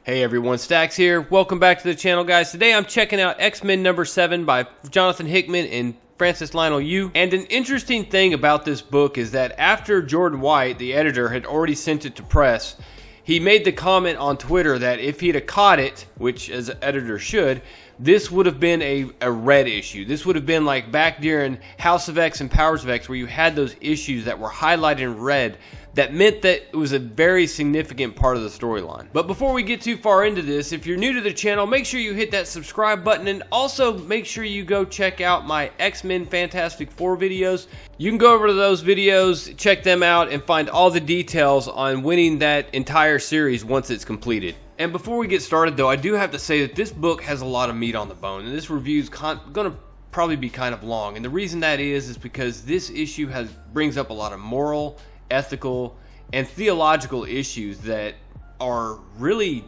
Hey everyone, Stacks here. Welcome back to the channel, guys. Today I'm checking out Xmen number 7 by Jonathan Hickman and Francis Leinil Yu. And an interesting thing about this book is that after Jordan White, the editor, had already sent it to press, he made the comment on Twitter that if he'd have caught it, which as an editor should, this would have been a red issue. This would have been like back during House of X and Powers of X, where you had those issues that were highlighted in red that meant that it was a very significant part of the storyline. But before we get too far into this, if you're new to the channel, make sure you hit that subscribe button, and also make sure you go check out my X-Men Fantastic Four videos. You can go over to those videos, check them out, and find all the details on winning that entire series once it's completed. And before we get started though, I do have to say that this book has a lot of meat on the bone, and this review is gonna probably be kind of long. And the reason that is because this issue brings up a lot of moral, ethical, and theological issues that are really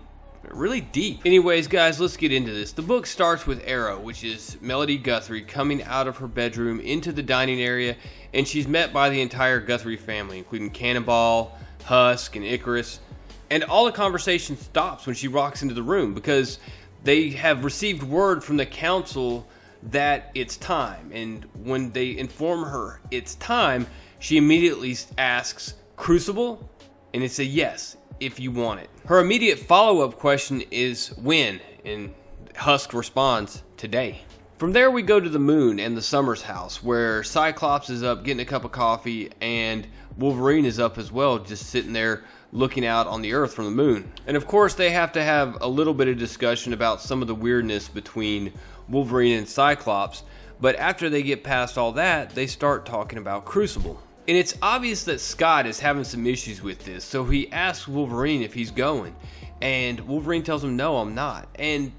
deep. Anyways, guys, let's get into this. The book starts with Arrow, which is Melody Guthrie, coming out of her bedroom into the dining area, and she's met by the entire Guthrie family, including Cannonball, Husk, and Icarus. And all the conversation stops when she walks into the room because they have received word from the council that it's time. And when they inform her it's time, she immediately asks, "Crucible?" And it's a yes, if you want it. Her immediate follow-up question is when, and Husk responds, "Today." From there we go to the Moon and the Summers house, where Cyclops is up getting a cup of coffee and Wolverine is up as well, just sitting there looking out on the Earth from the Moon. And of course they have to have a little bit of discussion about some of the weirdness between Wolverine and Cyclops, but after they get past all that, they start talking about Crucible. And it's obvious that Scott is having some issues with this, so he asks Wolverine if he's going, and Wolverine tells him, "No, I'm not." And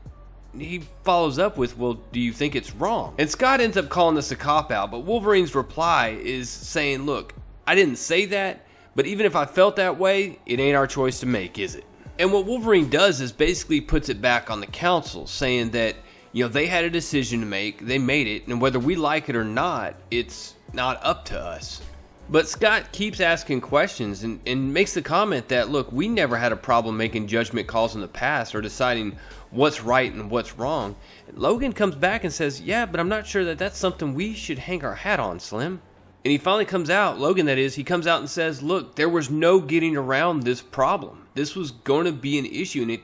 he follows up with, "Well, do you think it's wrong?" And Scott ends up calling this a cop-out, but Wolverine's reply is saying, "Look, I didn't say that, but even if I felt that way, it ain't our choice to make, is it?" And what Wolverine does is basically puts it back on the council, saying that, they had a decision to make, they made it, and whether we like it or not, it's not up to us. But Scott keeps asking questions and makes the comment that, look, we never had a problem making judgment calls in the past or deciding what's right and what's wrong. And Logan comes back and says, "Yeah, but I'm not sure that that's something we should hang our hat on, Slim." And he finally comes out, Logan that is, he comes out and says, "Look, there was no getting around this problem. This was going to be an issue, and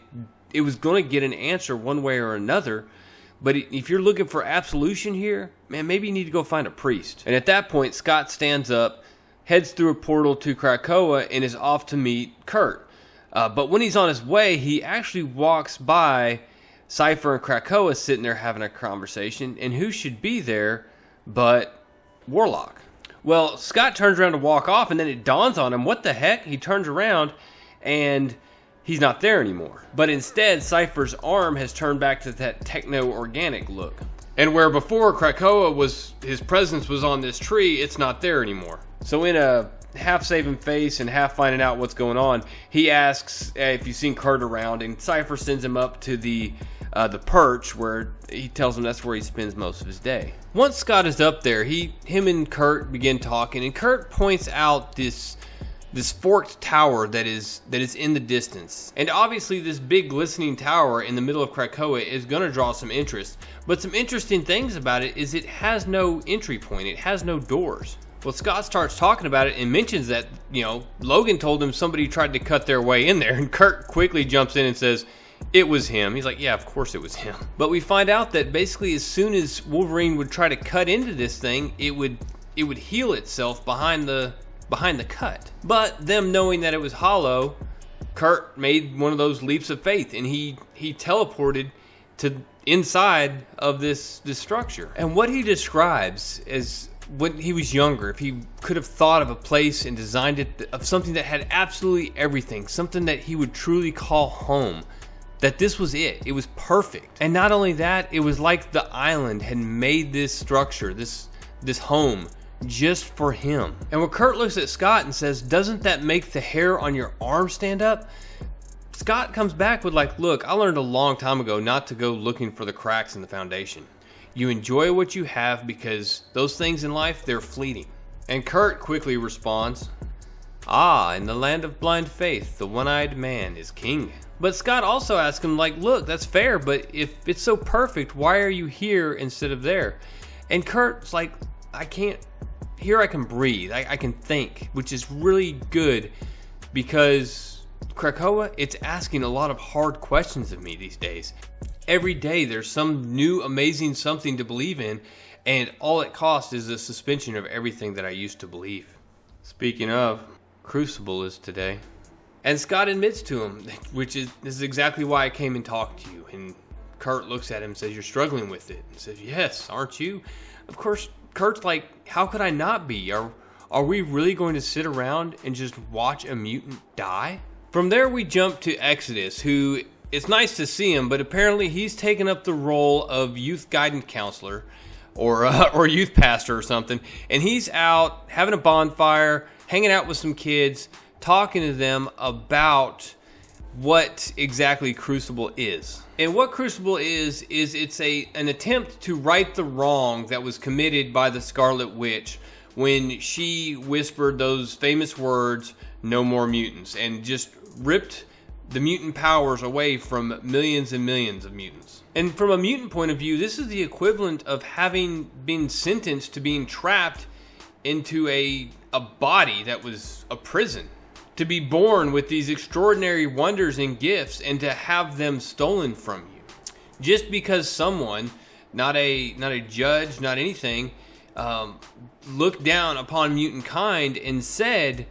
it was going to get an answer one way or another. But if you're looking for absolution here, man, maybe you need to go find a priest." And at that point, Scott stands up, heads through a portal to Krakoa, and is off to meet Kurt. But when he's on his way, he actually walks by Cypher and Krakoa sitting there having a conversation, and who should be there but Warlock. Well, Scott turns around to walk off, and then it dawns on him, what the heck? He turns around, and he's not there anymore. But instead, Cypher's arm has turned back to that techno-organic look. And where before Krakoa his presence was on this tree, it's not there anymore. So in a half saving face and half finding out what's going on, he asks if you've seen Kurt around, and Cypher sends him up to the perch, where he tells him that's where he spends most of his day. Once Scott is up there, him and Kurt begin talking, and Kurt points out this forked tower that is in the distance. And obviously this big glistening tower in the middle of Krakoa is going to draw some interest. But some interesting things about it is it has no entry point. It has no doors. Well, Scott starts talking about it and mentions that, Logan told him somebody tried to cut their way in there, and Kurt quickly jumps in and says, "It was him." He's like, "Yeah, of course it was him." But we find out that basically as soon as Wolverine would try to cut into this thing, it would heal itself behind the cut. But them knowing that it was hollow, Kurt made one of those leaps of faith, and he teleported to inside of this structure. And what he describes as when he was younger, if he could have thought of a place and designed it of something that had absolutely everything, something that he would truly call home, that this was it. It was perfect. And not only that, it was like the island had made this structure, this home, just for him. And when Kurt looks at Scott and says, "Doesn't that make the hair on your arm stand up?" Scott comes back with like, "Look, I learned a long time ago not to go looking for the cracks in the foundation. You enjoy what you have because those things in life, they're fleeting." And Kurt quickly responds, "Ah, in the land of blind faith, the one-eyed man is king." But Scott also asks him, like, look, that's fair, but if it's so perfect, why are you here instead of there? And Kurt's like, I can't, here I can breathe, I can think, which is really good because Krakoa, it's asking a lot of hard questions of me these days. Every day there's some new amazing something to believe in, and all it costs is a suspension of everything that I used to believe. Speaking of, Crucible is today. And Scott admits to him, this is exactly why I came and talked to you. And Kurt looks at him and says, you're struggling with it. And says, yes, aren't you? Of course, Kurt's like, how could I not be? Are we really going to sit around and just watch a mutant die? From there we jump to Exodus, who, it's nice to see him, but apparently he's taken up the role of youth guidance counselor or youth pastor or something. And he's out having a bonfire, hanging out with some kids, talking to them about what exactly Crucible is. And what Crucible is it's an attempt to right the wrong that was committed by the Scarlet Witch when she whispered those famous words, no more mutants, and just ripped the mutant powers away from millions and millions of mutants. And from a mutant point of view, this is the equivalent of having been sentenced to being trapped into a body that was a prison. To be born with these extraordinary wonders and gifts and to have them stolen from you. Just because someone, not a judge, not anything, looked down upon mutant kind and said,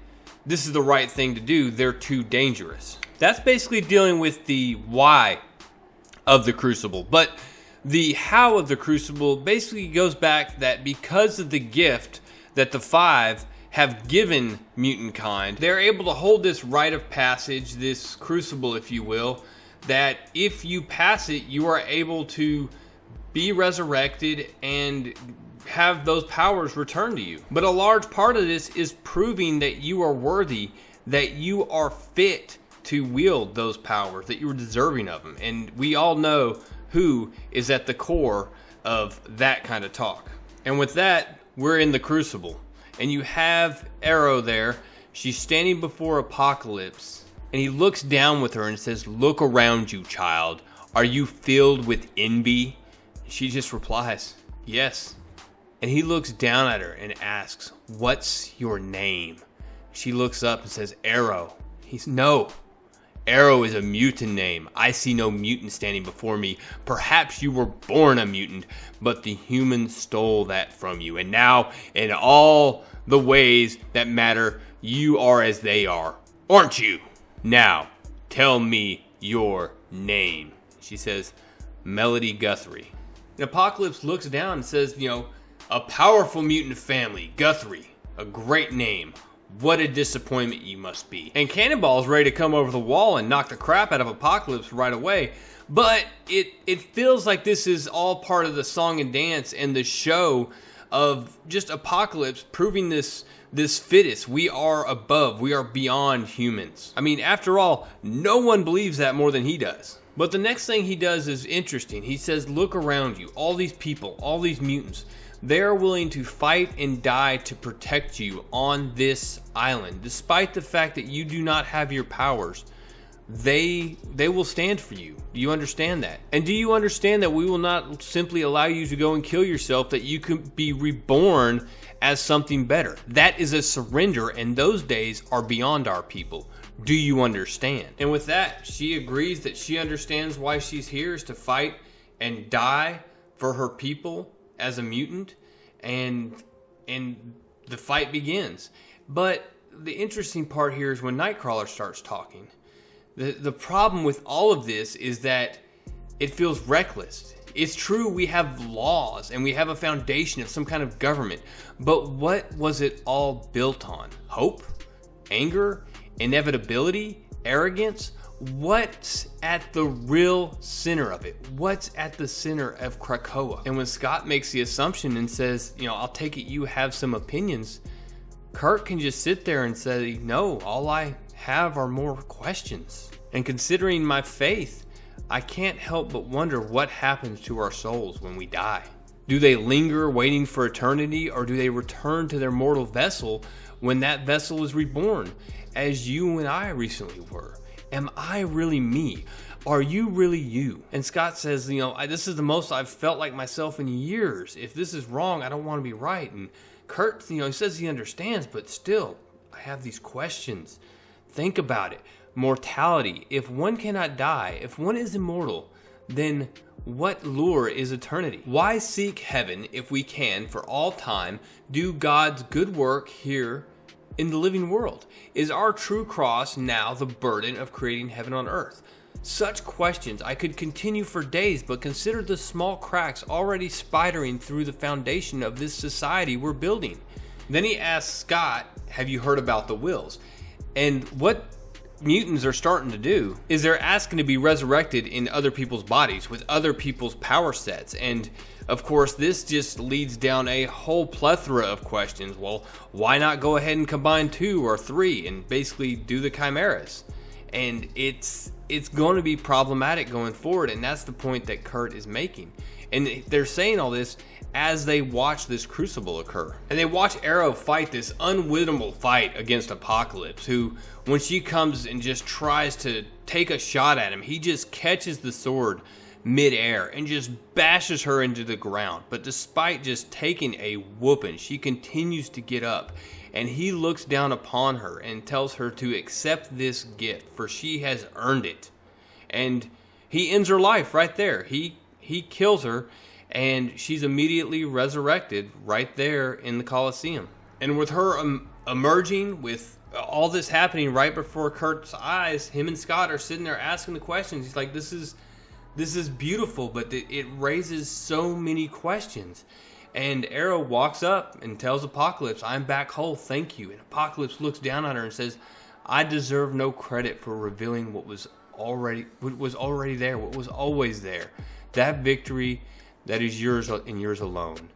this is the right thing to do, they're too dangerous. That's basically dealing with the why of the Crucible. But the how of the Crucible basically goes back that because of the gift that the Five have given mutant kind, they're able to hold this rite of passage, this Crucible, if you will, that if you pass it, you are able to be resurrected and have those powers returned to you. But a large part of this is proving that you are worthy, that you are fit to wield those powers, that you're deserving of them. And we all know who is at the core of that kind of talk. And with that, we're in the Crucible. And you have Arrow there. She's standing before Apocalypse. And he looks down with her and says, look around you, child. Are you filled with envy? She just replies, yes. And he looks down at her and asks, what's your name? She looks up and says, Arrow. He's, no. Arrow is a mutant name. I see no mutant standing before me. Perhaps you were born a mutant, but the humans stole that from you. And now, in all the ways that matter, you are as they are, aren't you? Now, tell me your name. She says, Melody Guthrie. And Apocalypse looks down and says, a powerful mutant family, Guthrie, a great name. What a disappointment you must be. And Cannonball's ready to come over the wall and knock the crap out of Apocalypse right away. But it feels like this is all part of the song and dance and the show of just Apocalypse proving this fittest. We are above. We are beyond humans. I mean, after all, no one believes that more than he does. But the next thing he does is interesting. He says, look around you. All these people, all these mutants. They are willing to fight and die to protect you on this island. Despite the fact that you do not have your powers, they will stand for you. Do you understand that? And do you understand that we will not simply allow you to go and kill yourself, that you could be reborn as something better? That is a surrender, and those days are beyond our people. Do you understand? And with that, she agrees that she understands why she's here is to fight and die for her people as a mutant, and the fight begins. But the interesting part here is when Nightcrawler starts talking. The problem with all of this is that it feels reckless. It's true we have laws and we have a foundation of some kind of government, but what was it all built on? Hope? Anger? Inevitability? Arrogance? What's at the real center of it? What's at the center of Krakoa? And when Scott makes the assumption and says, I'll take it you have some opinions, Kurt can just sit there and say, no, all I have are more questions. And considering my faith, I can't help but wonder what happens to our souls when we die. Do they linger waiting for eternity, or do they return to their mortal vessel when that vessel is reborn, as you and I recently were? Am I really me? Are you really you? And Scott says, this is the most I've felt like myself in years. If this is wrong, I don't want to be right. And Kurt, he says he understands, but still, I have these questions. Think about it. Mortality. If one cannot die, if one is immortal, then what lure is eternity? Why seek heaven if we can, for all time, do God's good work here in the living world? Is our true cross now the burden of creating heaven on earth? Such questions. I could continue for days, but consider the small cracks already spidering through the foundation of this society we're building. Then he asks Scott, have you heard about the wills? And what mutants are starting to do is they're asking to be resurrected in other people's bodies with other people's power sets. And of course, this just leads down a whole plethora of questions. Well, why not go ahead and combine 2 or 3 and basically do the chimeras? And it's going to be problematic going forward, and that's the point that Kurt is making. And they're saying all this as they watch this Crucible occur. And they watch Arrow fight this unwinnable fight against Apocalypse, who, when she comes and just tries to take a shot at him, he just catches the sword mid-air and just bashes her into the ground. But despite just taking a whooping, she continues to get up. And he looks down upon her and tells her to accept this gift, for she has earned it. And he ends her life right there. He kills her, and she's immediately resurrected right there in the Colosseum. And with her emerging, with all this happening right before Kurt's eyes, him and Scott are sitting there asking the questions. He's like, this is beautiful, but it raises so many questions. And Arrow walks up and tells Apocalypse, I'm back whole, thank you. And Apocalypse looks down on her and says, I deserve no credit for revealing what was already there, what was always there. That victory that is yours and yours alone.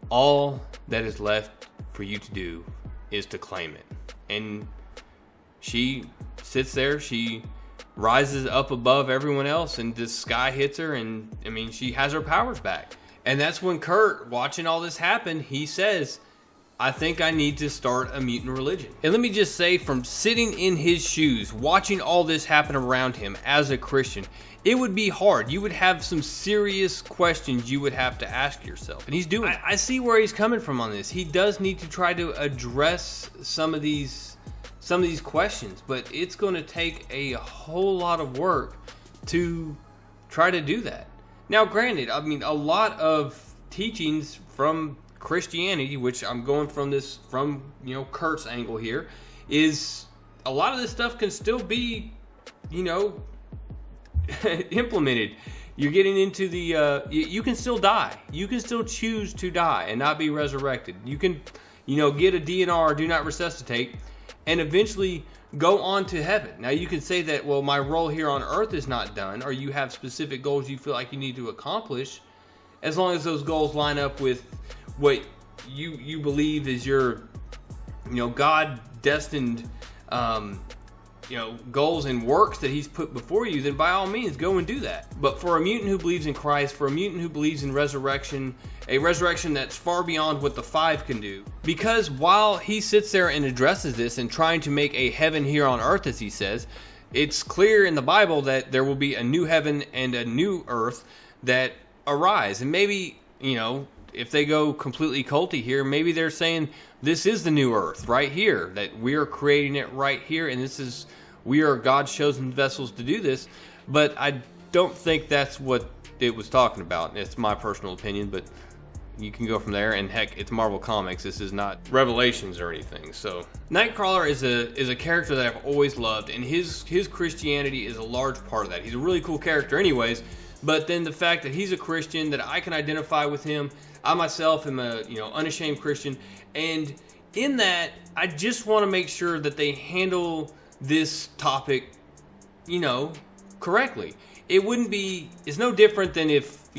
All that is left for you to do is to claim it. And she sits there, she rises up above everyone else, and the sky hits her, and she has her powers back. And that's when Kurt, watching all this happen, he says, I think I need to start a mutant religion. And let me just say, from sitting in his shoes, watching all this happen around him as a Christian, it would be hard. You would have some serious questions you would have to ask yourself. And he's doing it. I see where he's coming from on this. He does need to try to address some of these questions, but it's going to take a whole lot of work to try to do that. Now, granted, a lot of teachings from Christianity, which I'm going from Kurt's angle here, is a lot of this stuff can still be, implemented. You're getting into the, you can still die. You can still choose to die and not be resurrected. You can, get a DNR, do not resuscitate, and eventually go on to heaven. Now, you can say that, well, my role here on earth is not done, or you have specific goals you feel like you need to accomplish, as long as those goals line up with what you believe is your, God-destined, goals and works that he's put before you, then by all means, go and do that. But for a mutant who believes in Christ, for a mutant who believes in resurrection, a resurrection that's far beyond what the 5 can do, because while he sits there and addresses this and trying to make a heaven here on earth, as he says, it's clear in the Bible that there will be a new heaven and a new earth that arise. And maybe, if they go completely culty here, maybe they're saying this is the new earth right here, that we are creating it right here, and we are God's chosen vessels to do this. But I don't think that's what it was talking about. It's my personal opinion, but you can go from there. And heck, it's Marvel Comics. This is not Revelations or anything. So Nightcrawler is a character that I've always loved, and his Christianity is a large part of that. He's a really cool character anyways, but then the fact that he's a Christian, that I can identify with him. I myself am a unashamed Christian, and in that, I just want to make sure that they handle this topic, correctly. It's no different than if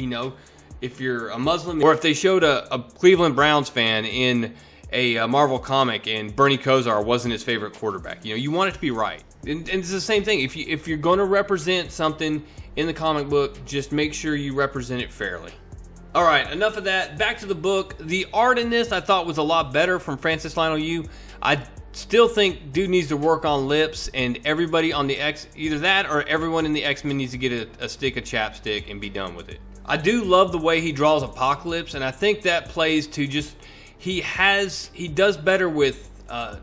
you're a Muslim, or if they showed a Cleveland Browns fan in a Marvel comic and Bernie Kosar wasn't his favorite quarterback. You want it to be right. And it's the same thing. If you're going to represent something in the comic book, just make sure you represent it fairly. All right, enough of that. Back to the book. The art in this I thought was a lot better from Francis Leinil Yu. I still think dude needs to work on lips, and everybody on the either that or everyone in the X-Men needs to get a stick of chapstick and be done with it. I do love the way he draws Apocalypse, and I think that plays to just he does better with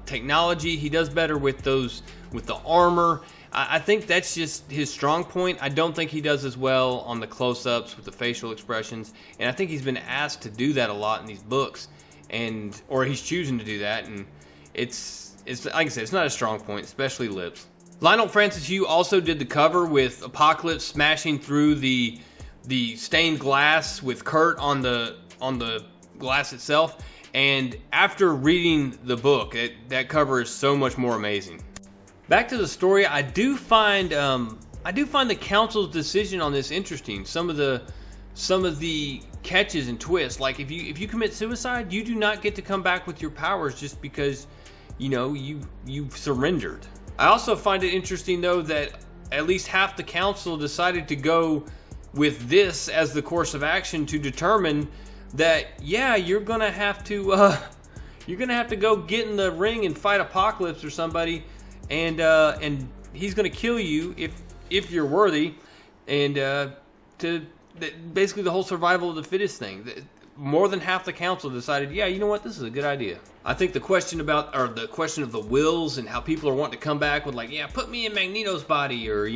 technology. He does better with the armor. I think that's just his strong point. I don't think he does as well on the close-ups with the facial expressions, and I think he's been asked to do that a lot in these books, or he's choosing to do that, and it's like I said, it's not a strong point, especially lips. Leinil Francis Yu also did the cover with Apocalypse smashing through the stained glass with Kurt on the glass itself. And after reading the book, that cover is so much more amazing. Back to the story, I do find the council's decision on this interesting. Some of the catches and twists, like if you commit suicide, you do not get to come back with your powers just because you've surrendered. I also find it interesting though that at least half the council decided to go with this as the course of action to determine that, yeah, you're gonna have to go get in the ring and fight Apocalypse or somebody, and he's gonna kill you if you're worthy, and basically the whole survival of the fittest thing. More than half the council decided, yeah, you know what, this is a good idea. I think the question of the wills and how people are wanting to come back with, like, yeah, put me in Magneto's body, or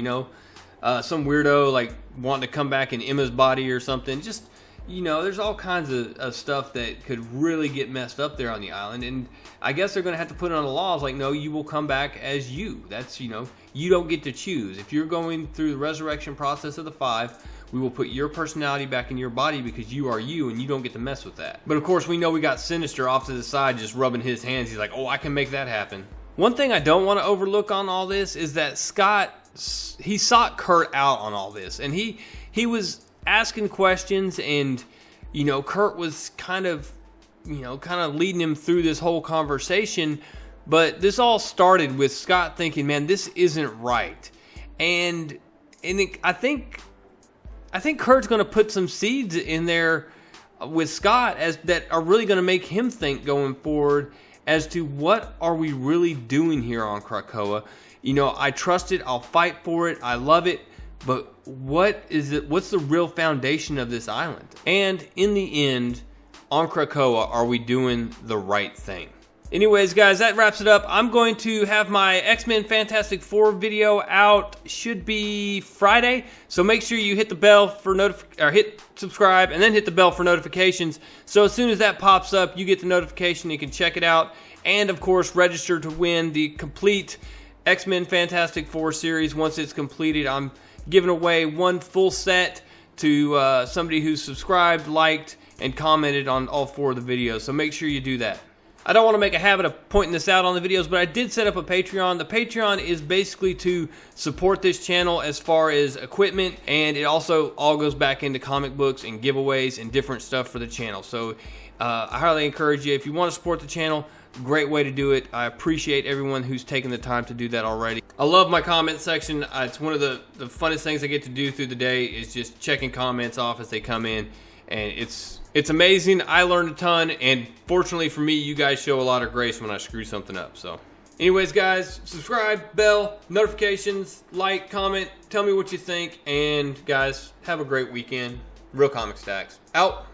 some weirdo like wanting to come back in Emma's body or something. Just, there's all kinds of stuff that could really get messed up there on the island, and I guess they're going to have to put on the laws like, no, you will come back as you. That's, you don't get to choose. If you're going through the resurrection process of the Five, we will put your personality back in your body because you are you, and you don't get to mess with that. But of course, we know we got Sinister off to the side just rubbing his hands. He's like, oh, I can make that happen. One thing I don't want to overlook on all this is that Scott, he sought Kurt out on all this, and he was asking questions, and Kurt was kind of leading him through this whole conversation. But this all started with Scott thinking, man, this isn't right, and I think Kurt's going to put some seeds in there with Scott that are really going to make him think going forward as to what are we really doing here on Krakoa. I trust it, I'll fight for it, I love it, but what is it? What's the real foundation of this island? And in the end, on Krakoa, are we doing the right thing? Anyways, guys, that wraps it up. I'm going to have my X-Men Fantastic Four video out. Should be Friday. So make sure you hit the bell for hit subscribe and then hit the bell for notifications. So as soon as that pops up, you get the notification. You can check it out. And of course, register to win the complete X-Men Fantastic Four series. Once it's completed, I'm giving away one full set to somebody who's subscribed, liked, and commented on all 4 of the videos. So make sure you do that. I don't want to make a habit of pointing this out on the videos, but I did set up a Patreon. The Patreon is basically to support this channel as far as equipment, and it also all goes back into comic books and giveaways and different stuff for the channel. So I highly encourage you, if you want to support the channel, great way to do it. I appreciate everyone who's taken the time to do that already. I love my comment section. It's one of the funnest things I get to do through the day is just checking comments off as they come in, and it's amazing. I learned a ton, and fortunately for me, you guys show a lot of grace when I screw something up. So anyways, guys, subscribe, bell, notifications, like, comment, tell me what you think, and guys, have a great weekend. Real Comic Stacks out.